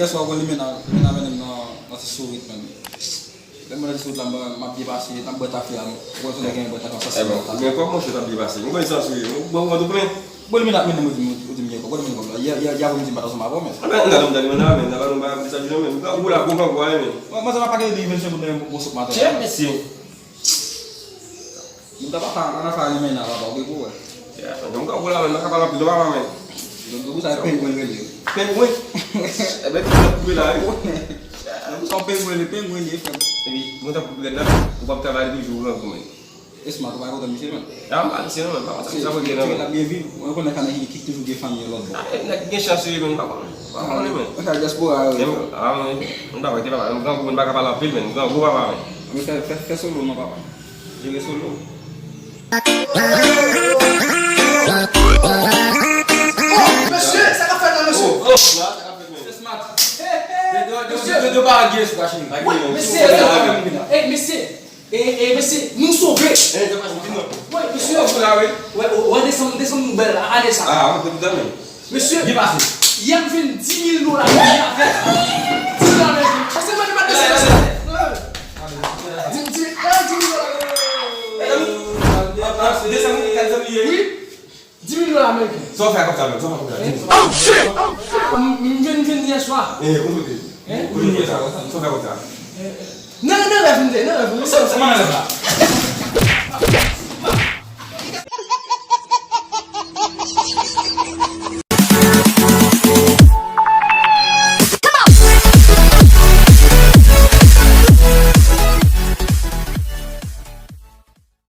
So ako namin masasuwit man. Lembra disso lá uma bibasi tam batafiam. Ko so lagi batafiam sa. Mais comment je t'habille basi? Ngo isa suwi. Bon wadu plan. Bol mina mina mudim ko. Bol mina ko. Ya ko mudim bata sama ko mes. Aba ngalam dali mana men, na ba bisa jino men. Ka bula ko ko ay men. Mas sama pakai di version ko mo busuk mata. Che Messi. Muda pa ana fa ni mena ba ko ko. Ya, donc ka bula men nakapala bido ba men. Donc sa penguin ngeli. Penguin. Ebe ko bula. São penguin ni fam. Ebi, muta bugenda ko bab tabari bi jour ko men. Esma ko ba ko tamisi man. Ya ma ci non ba sa ko gena. La bien vu, on ko nakana hi kik toujours des familles l'autre. Nak gen chance yi men ba ko. Ba ni men. Ka diaspora. Nda ba ti ba ko ko ba ka pala pil men, ko ba ba men. Mais fait solo no papa. Je vais solo. Monsieur, ça va faire dans le show. C'est smart. De barguer ce machin. Monsieur, nous sauver. Oui, monsieur. Ouais, on descend nous belle à ça. Ah, on peut tout donner. Monsieur, il y a 10 000 $. C'est moi qui m'a descendu. 10 000 $. Oui. 10 000 $ américains. Só faire comme ça, só faire comme ça. Oh shit! Je viens hier soir. Só faire comme ça. Non,